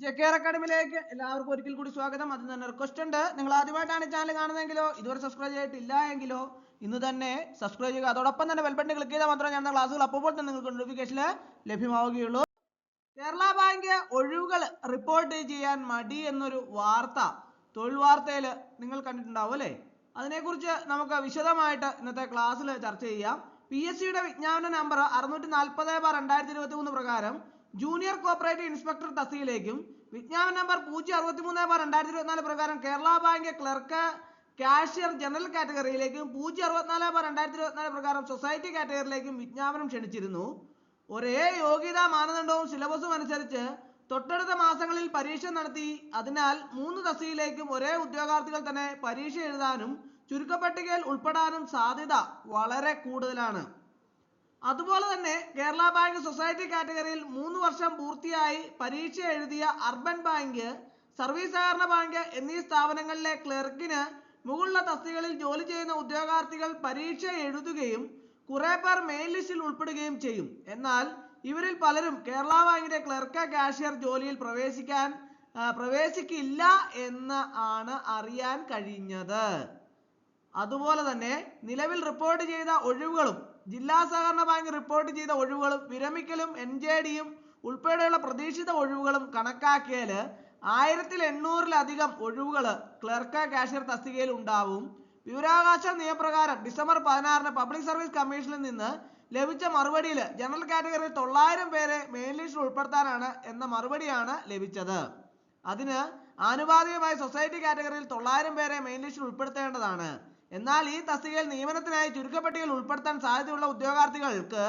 JKR അക്കാഡമിയിലേക്ക് എല്ലാവർക്കും ഒരിക്കൽ കൂടി സ്വാഗതം. അതിന് തന്നെ റിക്വസ്റ്റ് ഉണ്ട്, നിങ്ങൾ ആദ്യമായിട്ടാണ് ചാനൽ കാണുന്നതെങ്കിലോ ഇതുവരെ സബ്സ്ക്രൈബ് ചെയ്തിട്ടില്ല എങ്കിലോ ഇന്ന് തന്നെ സബ്സ്ക്രൈബ് ചെയ്യുക. അതോടൊപ്പം തന്നെ ബെൽ ബട്ടൺ ക്ലിക്ക് ചെയ്താൽ മാത്രമേ ഞാൻ ക്ലാസ്സുകൾ അപ്പോൾ തന്നെ നിങ്ങൾക്ക് നോട്ടിഫിക്കേഷൻ ലഭ്യമാവുകയുള്ളൂ. കേരള ബാങ്ക് ഒഴിവുകൾ റിപ്പോർട്ട് ചെയ്യാൻ മടി എന്നൊരു വാർത്ത തൊഴിൽ വാർത്തയിൽ നിങ്ങൾ കണ്ടിട്ടുണ്ടാവും അല്ലേ? അതിനെക്കുറിച്ച് നമുക്ക് വിശദമായിട്ട് ഇന്നത്തെ ക്ലാസ്സിൽ ചർച്ച ചെയ്യാം. PSCയുടെ വിജ്ഞാപന നമ്പർ 640/2023 പ്രകാരം ജൂനിയർ കോപ്പറേറ്റീവ് ഇൻസ്പെക്ടർ തസ്തികയിലേക്കും വിജ്ഞാപന നമ്പർ 063/2024 പ്രകാരം Kerala bank clerk cashier general കാറ്റഗറിയിലേക്കും 064/2024 പ്രകാരം സൊസൈറ്റി കാറ്റഗറിയിലേക്കും വിജ്ഞാപനം ക്ഷണിച്ചിരുന്നു. ഒരേ യോഗ്യതാ മാനദണ്ഡവും സിലബസും അനുസരിച്ച് തൊട്ടടുത്ത മാസങ്ങളിൽ പരീക്ഷ നടത്തി. അതിനാൽ 3 തസ്തികയിലേക്കും ഒരേ ഉദ്യോഗാർത്ഥികൾ തന്നെ പരീക്ഷ എഴുതാനും ചുരുക്കപ്പട്ടികയിൽ ഉൾപ്പെടാനും സാധ്യത വളരെ കൂടുതലാണ്. അതുപോലെ തന്നെ കേരള ബാങ്ക് സൊസൈറ്റി കാറ്റഗറിയിൽ 3 വർഷം പൂർത്തിയായി പരീക്ഷ എഴുതിയ അർബൻ ബാങ്ക്, സർവീസ് സഹകരണ ബാങ്ക് എന്നീ സ്ഥാപനങ്ങളിലെ ക്ലർക്കിന് മുകളിലുള്ള തസ്തികകളിൽ ജോലി ചെയ്യുന്ന ഉദ്യോഗാർത്ഥികൾ പരീക്ഷ എഴുതുകയും കുറെ പേർ മെയിൻ ലിസ്റ്റിൽ ഉൾപ്പെടുകയും ചെയ്യും. എന്നാൽ ഇവരിൽ പലരും കേരള ബാങ്കിന്റെ ക്ലർക്ക് കാഷ്യർ ജോലിയിൽ പ്രവേശിക്കില്ല എന്ന് ആണ് അറിയാൻ കഴിഞ്ഞത്. അതുപോലെ തന്നെ നിലവിൽ റിപ്പോർട്ട് ചെയ്ത ഒഴിവുകളും ജില്ലാ സഹകരണ ബാങ്ക് റിപ്പോർട്ട് ചെയ്ത ഒഴിവുകളും വിരമിക്കലും NJDയും ഉൾപ്പെടെയുള്ള പ്രതീക്ഷിത ഒഴിവുകളും കണക്കാക്കിയാൽ 1800-ലധികം ഒഴിവുകൾ ക്ലർക്ക് കാഷ്യർ തസ്തികയിൽ ഉണ്ടാവും. വിവരാവകാശ നിയമപ്രകാരം ഡിസംബർ 16-ന് പബ്ലിക് സർവീസ് കമ്മീഷനിൽ നിന്ന് ലഭിച്ച മറുപടിയിൽ ജനറൽ കാറ്റഗറിയിൽ 900 പേരെ മെയിൻ ലിസ്റ്റിൽ ഉൾപ്പെടുത്താനാണ് എന്ന മറുപടിയാണ് ലഭിച്ചത്. അതിന് ആനുപാതികമായി സൊസൈറ്റി കാറ്റഗറിയിൽ 900 പേരെ മെയിൻ ലിസ്റ്റിൽ ഉൾപ്പെടുത്തേണ്ടതാണ്. എന്നാൽ ഈ തസ്തികയിൽ നിയമനത്തിനായി ചുരുക്കപ്പട്ടികയിൽ ഉൾപ്പെടുത്താൻ സാധ്യതയുള്ള ഉദ്യോഗാർത്ഥികൾക്ക്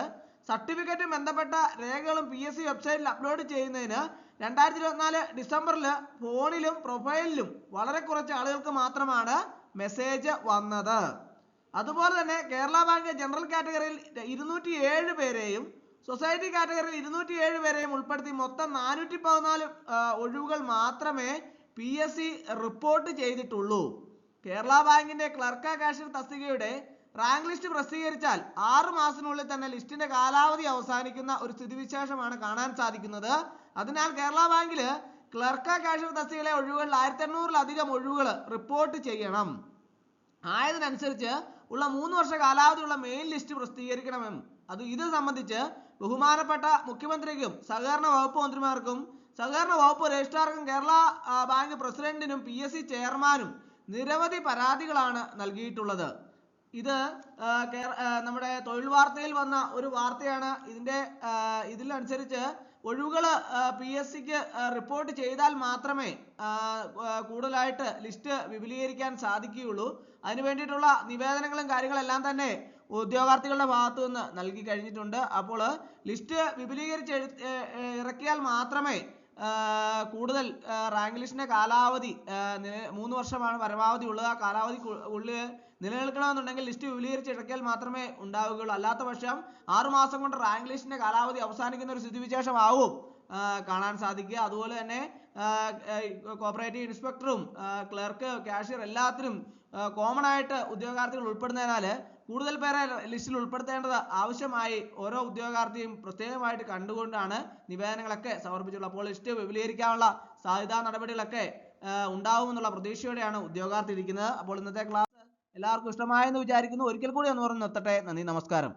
സർട്ടിഫിക്കറ്റും ബന്ധപ്പെട്ട രേഖകളും PSC വെബ്സൈറ്റിൽ അപ്ലോഡ് ചെയ്യുന്നതിന് 2024 ഡിസംബറിൽ ഫോണിലും പ്രൊഫൈലിലും വളരെ കുറച്ച് ആളുകൾക്ക് മാത്രമാണ് മെസ്സേജ് വന്നത്. അതുപോലെ തന്നെ കേരള ബാങ്ക് ജനറൽ കാറ്റഗറിയിൽ 207 പേരെയും സൊസൈറ്റി കാറ്റഗറിയിൽ 207 പേരെയും ഉൾപ്പെടുത്തി മൊത്തം 414 ഒഴിവുകൾ മാത്രമേ PSC റിപ്പോർട്ട് ചെയ്തിട്ടുള്ളൂ. കേരള ബാങ്കിന്റെ ക്ലർക്ക് കാഷ്യർ തസ്തികയുടെ റാങ്ക് ലിസ്റ്റ് പ്രസിദ്ധീകരിച്ചാൽ 6 മാസത്തിനുള്ളിൽ തന്നെ ലിസ്റ്റിന്റെ കാലാവധി അവസാനിക്കുന്ന ഒരു സ്ഥിതിവിശേഷമാണ് കാണാൻ സാധിക്കുന്നത്. അതിനാൽ കേരള ബാങ്കിൽ ക്ലർക്ക് കാഷ്യർ തസ്തികയിലെ ഒഴിവുകളിൽ 1800-ലധികം ഒഴിവുകൾ റിപ്പോർട്ട് ചെയ്യണം. ആയതിനനുസരിച്ച് ഉള്ള 3 വർഷ കാലാവധിയുള്ള മെയിൻ ലിസ്റ്റ് പ്രസിദ്ധീകരിക്കണമെന്നും ഇത് സംബന്ധിച്ച് ബഹുമാനപ്പെട്ട മുഖ്യമന്ത്രിക്കും സഹകരണ വകുപ്പ് മന്ത്രിമാർക്കും സഹകരണ വകുപ്പ് രജിസ്ട്രാർക്കും കേരള ബാങ്ക് പ്രസിഡന്റിനും PSC ചെയർമാനും നിരവധി പരാതികളാണ് നൽകിയിട്ടുള്ളത്. ഇത് നമ്മുടെ തൊഴിൽ വാർത്തയിൽ വന്ന ഒരു വാർത്തയാണ്. ഇതിനനുസരിച്ച് ഒഴിവുകൾ PSCക്ക് റിപ്പോർട്ട് ചെയ്താൽ മാത്രമേ കൂടുതലായിട്ട് ലിസ്റ്റ് വിപുലീകരിക്കാൻ സാധിക്കുകയുള്ളൂ. അതിനു വേണ്ടിയിട്ടുള്ള നിവേദനങ്ങളും കാര്യങ്ങളെല്ലാം തന്നെ ഉദ്യോഗാർത്ഥികളുടെ ഭാഗത്തു നിന്ന് നൽകി കഴിഞ്ഞിട്ടുണ്ട്. അപ്പോൾ ലിസ്റ്റ് വിപുലീകരിച്ച് ഇറക്കിയാൽ മാത്രമേ കൂടുതൽ റാങ്ക് ലിസ്റ്റിന്റെ കാലാവധി 3 വർഷമാണ് പരമാവധി ഉള്ളത്. ആ കാലാവധി ഉള്ളിൽ നിലനിൽക്കണമെന്നുണ്ടെങ്കിൽ ലിസ്റ്റ് വിപുലീകരിച്ച് ഇറക്കിയാൽ മാത്രമേ ഉണ്ടാവുകയുള്ളൂ. അല്ലാത്ത പക്ഷം 6 മാസം കൊണ്ട് റാങ്ക് ലിസ്റ്റിന്റെ കാലാവധി അവസാനിക്കുന്ന ഒരു സ്ഥിതിവിശേഷമാവും കാണാൻ സാധിക്കുക. അതുപോലെ തന്നെ കോപ്പറേറ്റീവ് ഇൻസ്പെക്ടറും ക്ലർക്ക് കാഷ്യർ എല്ലാത്തിനും കോമൺ ആയിട്ട് ഉദ്യോഗാർത്ഥികൾ ഉൾപ്പെടുന്നതിനാൽ കൂടുതൽ പേരെ ലിസ്റ്റിൽ ഉൾപ്പെടുത്തേണ്ടത് ആവശ്യമായി ഓരോ ഉദ്യോഗാർത്ഥിയും പ്രത്യേകമായിട്ട് കണ്ടുകൊണ്ടാണ് നിവേദനങ്ങളൊക്കെ സമർപ്പിച്ചിട്ടുള്ളത്. അപ്പോൾ ലിസ്റ്റ് വിപുലീകരിക്കാനുള്ള സാധ്യതാ നടപടികളൊക്കെ ഉണ്ടാവുമെന്നുള്ള പ്രതീക്ഷയോടെയാണ് ഉദ്യോഗാർത്ഥി ഇരിക്കുന്നത്. അപ്പോൾ ഇന്നത്തെ ക്ലാസ് എല്ലാവർക്കും ഇഷ്ടമായെന്ന് വിചാരിക്കുന്നു. ഒരിക്കൽ കൂടി ഒന്ന് പറഞ്ഞു നിർത്തട്ടെ. നന്ദി, നമസ്കാരം.